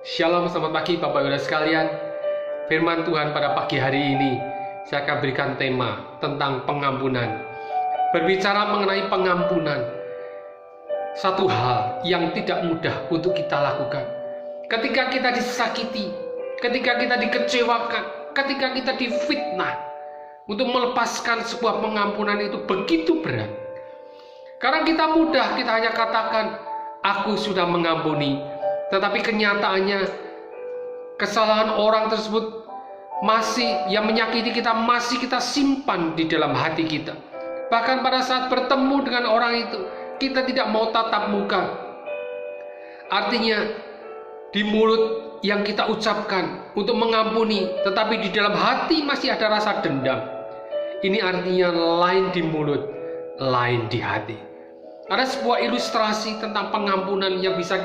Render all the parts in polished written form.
Shalom, selamat pagi Bapak Ibu sekalian. Firman Tuhan pada pagi hari ini saya akan berikan tema tentang pengampunan. Berbicara mengenai pengampunan, satu hal yang tidak mudah untuk kita lakukan. Ketika kita disakiti, ketika kita dikecewakan, ketika kita difitnah, untuk melepaskan sebuah pengampunan itu begitu berat. Karena kita mudah, kita hanya katakan, aku sudah mengampuni. Tetapi kenyataannya kesalahan orang tersebut yang menyakiti kita masih kita simpan di dalam hati kita. Bahkan pada saat bertemu dengan orang itu, kita tidak mau tatap muka. Artinya di mulut yang kita ucapkan untuk mengampuni, tetapi di dalam hati masih ada rasa dendam. Ini artinya lain di mulut, lain di hati. Ada sebuah ilustrasi tentang pengampunan yang bisa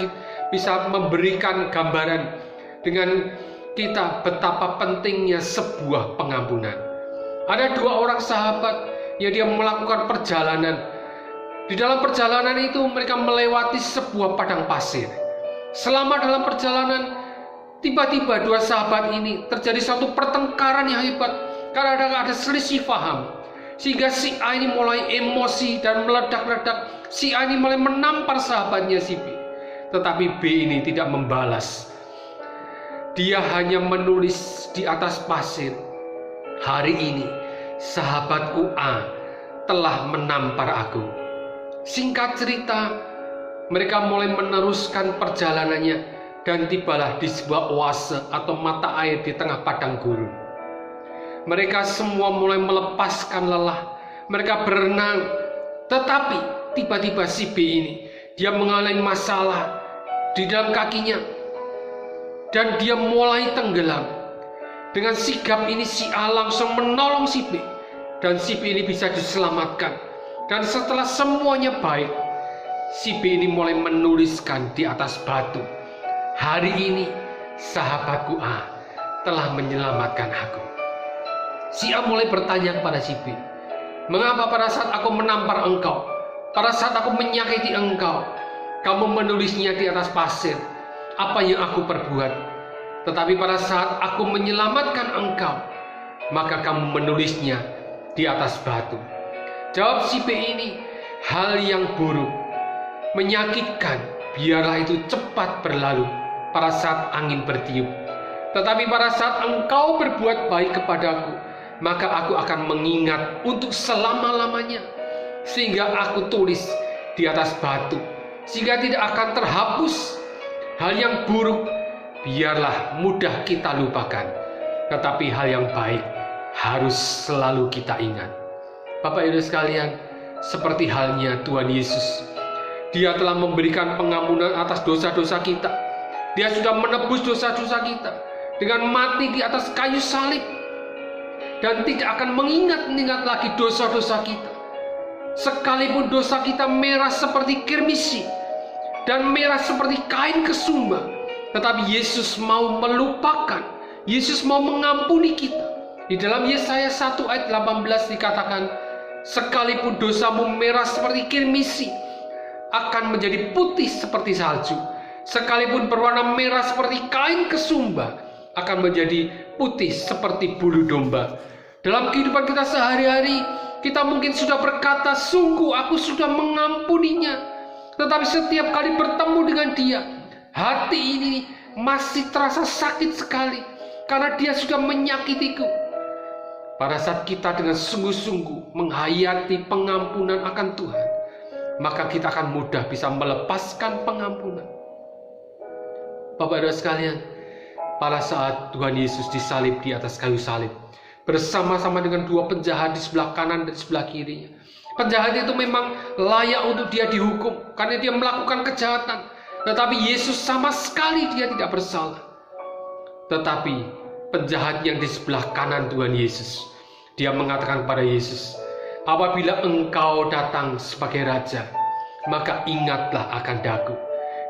memberikan gambaran dengan kita betapa pentingnya sebuah pengampunan. Ada dua orang sahabat yang dia melakukan perjalanan. Di dalam perjalanan itu mereka melewati sebuah padang pasir. Selama dalam perjalanan, tiba-tiba dua sahabat ini terjadi suatu pertengkaran yang hebat karena ada selisih paham. Sehingga si A ini mulai emosi dan meledak-ledak. Si A ini mulai menampar sahabatnya si B. Tetapi B ini tidak membalas. Dia hanya menulis di atas pasir, hari ini sahabatku A telah menampar aku. Singkat cerita, mereka mulai meneruskan perjalanannya dan tibalah di sebuah oase atau mata air di tengah padang gurun. Mereka semua mulai melepaskan lelah. Mereka berenang. Tetapi tiba-tiba si B ini, dia mengalami masalah di dalam kakinya. Dan dia mulai tenggelam. Dengan sigap ini si A langsung menolong si B. Dan si B ini bisa diselamatkan. Dan setelah semuanya baik, si B ini mulai menuliskan di atas batu, hari ini sahabatku A telah menyelamatkan aku. Si A mulai bertanya kepada si B, mengapa pada saat aku menampar engkau, pada saat aku menyakiti engkau, kamu menulisnya di atas pasir, apa yang aku perbuat? Tetapi pada saat aku menyelamatkan engkau, maka kamu menulisnya di atas batu. Jawab si B ini, hal yang buruk, menyakitkan, biarlah itu cepat berlalu pada saat angin bertiup. Tetapi pada saat engkau berbuat baik kepadaku, maka aku akan mengingat untuk selama-lamanya. Sehingga aku tulis di atas batu, sehingga tidak akan terhapus. Hal yang buruk biarlah mudah kita lupakan, tetapi hal yang baik harus selalu kita ingat. Bapak Ibu sekalian, seperti halnya Tuhan Yesus, Dia telah memberikan pengampunan atas dosa-dosa kita. Dia sudah menebus dosa-dosa kita dengan mati di atas kayu salib, dan tidak akan mengingat-ingat lagi dosa-dosa kita. Sekalipun dosa kita merah seperti kirmisi dan merah seperti kain kesumba, tetapi Yesus mau melupakan, Yesus mau mengampuni kita. Di dalam Yesaya 1 ayat 18 dikatakan, sekalipun dosamu merah seperti kirmisi, akan menjadi putih seperti salju. Sekalipun berwarna merah seperti kain kesumba, akan menjadi putih seperti bulu domba. Dalam kehidupan kita sehari-hari, kita mungkin sudah berkata, sungguh aku sudah mengampuninya. Tetapi setiap kali bertemu dengan dia, hati ini masih terasa sakit sekali, karena dia sudah menyakitiku. Pada saat kita dengan sungguh-sungguh menghayati pengampunan akan Tuhan, maka kita akan mudah bisa melepaskan pengampunan. Bapak Ibu sekalian, pada saat Tuhan Yesus disalib di atas kayu salib, bersama-sama dengan dua penjahat di sebelah kanan dan di sebelah kirinya. Penjahat itu memang layak untuk dia dihukum karena dia melakukan kejahatan. Tetapi Yesus sama sekali dia tidak bersalah. Tetapi penjahat yang di sebelah kanan Tuhan Yesus, dia mengatakan kepada Yesus, apabila engkau datang sebagai raja, maka ingatlah akan daku.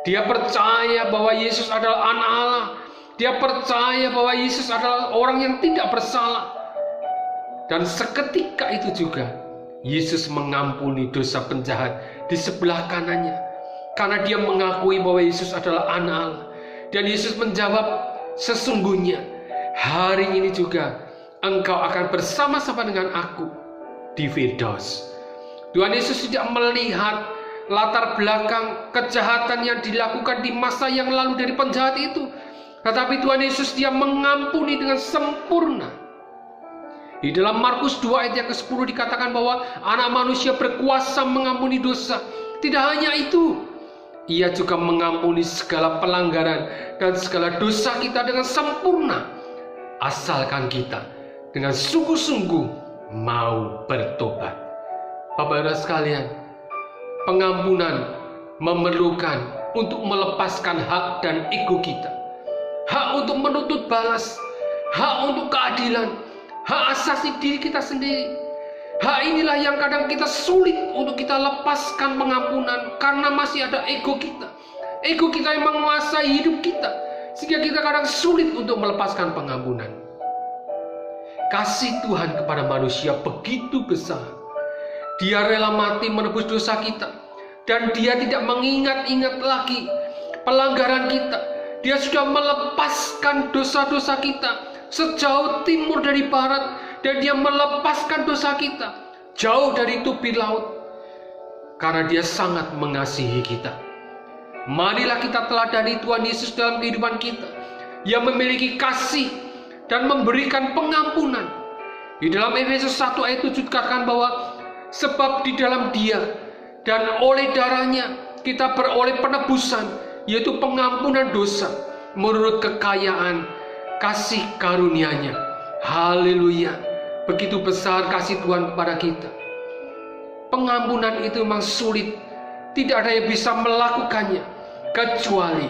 Dia percaya bahwa Yesus adalah anak Allah. Dia percaya bahwa Yesus adalah orang yang tidak bersalah. Dan seketika itu juga Yesus mengampuni dosa penjahat di sebelah kanannya. Karena dia mengakui bahwa Yesus adalah anak Allah. Dan Yesus menjawab, sesungguhnya hari ini juga engkau akan bersama-sama dengan aku di Firdaus. Tuhan Yesus tidak melihat latar belakang kejahatan yang dilakukan di masa yang lalu dari penjahat itu. Tetapi Tuhan Yesus dia mengampuni dengan sempurna. Di dalam Markus 2 ayat yang ke-10 dikatakan bahwa anak manusia berkuasa mengampuni dosa. Tidak hanya itu, ia juga mengampuni segala pelanggaran dan segala dosa kita dengan sempurna. Asalkan kita dengan sungguh-sungguh mau bertobat. Bapak-Ibu sekalian, pengampunan memerlukan untuk melepaskan hak dan ego kita. Hak untuk menuntut balas, hak untuk keadilan, hak asasi diri kita sendiri. Hak inilah yang kadang kita sulit untuk kita lepaskan pengampunan karena masih ada ego kita. Ego kita yang menguasai hidup kita, sehingga kita kadang sulit untuk melepaskan pengampunan. Kasih Tuhan kepada manusia begitu besar. Dia rela mati menebus dosa kita, dan dia tidak mengingat-ingat lagi pelanggaran kita. Dia sudah melepaskan dosa-dosa kita sejauh timur dari barat, dan dia melepaskan dosa kita jauh dari tepi laut, karena dia sangat mengasihi kita. Marilah kita teladani Tuhan Yesus dalam kehidupan kita, yang memiliki kasih dan memberikan pengampunan. Di dalam Efesus 1 ayat 7 dikatakan bahwa sebab di dalam Dia dan oleh darahnya kita beroleh penebusan, yaitu pengampunan dosa menurut kekayaan kasih karunia-Nya. Haleluya. Begitu besar kasih Tuhan kepada kita. Pengampunan itu memang sulit. Tidak ada yang bisa melakukannya kecuali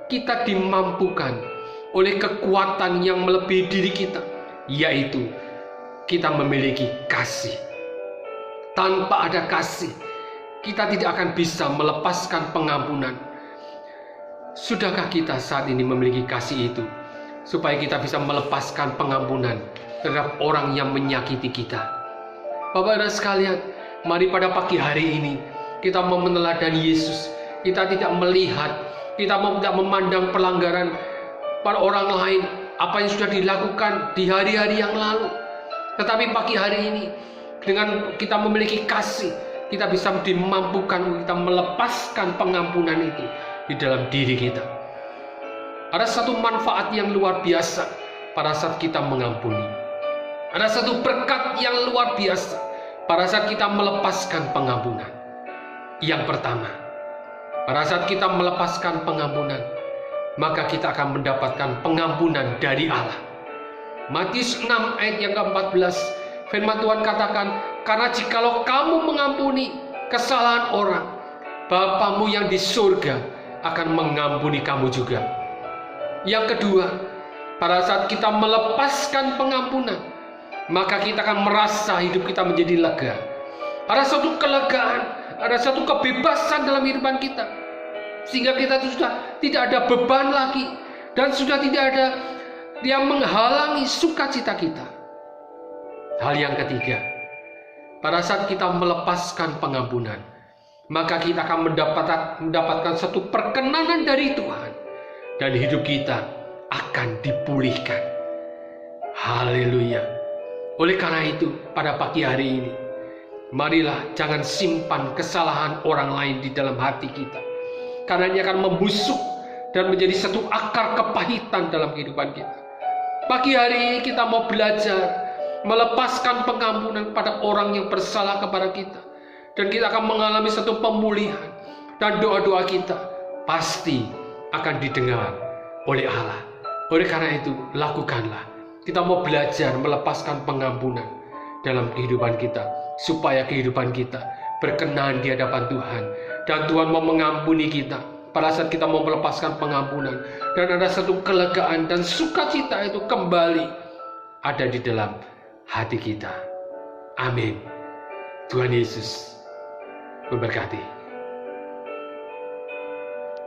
kita dimampukan oleh kekuatan yang melebihi diri kita, yaitu kita memiliki kasih. Tanpa ada kasih, kita tidak akan bisa melepaskan pengampunan. Sudahkah kita saat ini memiliki kasih itu, supaya kita bisa melepaskan pengampunan terhadap orang yang menyakiti kita? Bapak-Ibu sekalian, mari pada pagi hari ini kita mau meneladani Yesus. Kita tidak melihat, kita tidak memandang pelanggaran pada orang lain, apa yang sudah dilakukan di hari-hari yang lalu. Tetapi pagi hari ini, dengan kita memiliki kasih, kita bisa dimampukan untuk kita melepaskan pengampunan itu di dalam diri kita. Ada satu manfaat yang luar biasa pada saat kita mengampuni. Ada satu berkat yang luar biasa pada saat kita melepaskan pengampunan. Yang pertama, pada saat kita melepaskan pengampunan, maka kita akan mendapatkan pengampunan dari Allah. Matius 6 ayat yang ke-14, firman Tuhan katakan, karena jikalau kamu mengampuni kesalahan orang, Bapamu yang di surga akan mengampuni kamu juga. Yang kedua, pada saat kita melepaskan pengampunan, maka kita akan merasa hidup kita menjadi lega. Ada suatu kelegaan, ada suatu kebebasan dalam kehidupan kita, sehingga kita sudah tidak ada beban lagi, dan sudah tidak ada yang menghalangi sukacita kita. Hal yang ketiga, pada saat kita melepaskan pengampunan, maka kita akan mendapatkan satu perkenanan dari Tuhan, dan hidup kita akan dipulihkan. Haleluya. Oleh karena itu, pada pagi hari ini, marilah jangan simpan kesalahan orang lain di dalam hati kita, karena ini akan membusuk dan menjadi satu akar kepahitan dalam kehidupan kita. Pagi hari ini kita mau belajar melepaskan pengampunan pada orang yang bersalah kepada kita, dan kita akan mengalami satu pemulihan, dan doa-doa kita pasti akan didengar oleh Allah. Oleh karena itu, lakukanlah. Kita mau belajar melepaskan pengampunan dalam kehidupan kita, supaya kehidupan kita berkenan di hadapan Tuhan, dan Tuhan mau mengampuni kita pada saat kita mau melepaskan pengampunan, dan ada satu kelegaan dan sukacita itu kembali ada di dalam hati kita. Amin. Tuhan Yesus memberkati.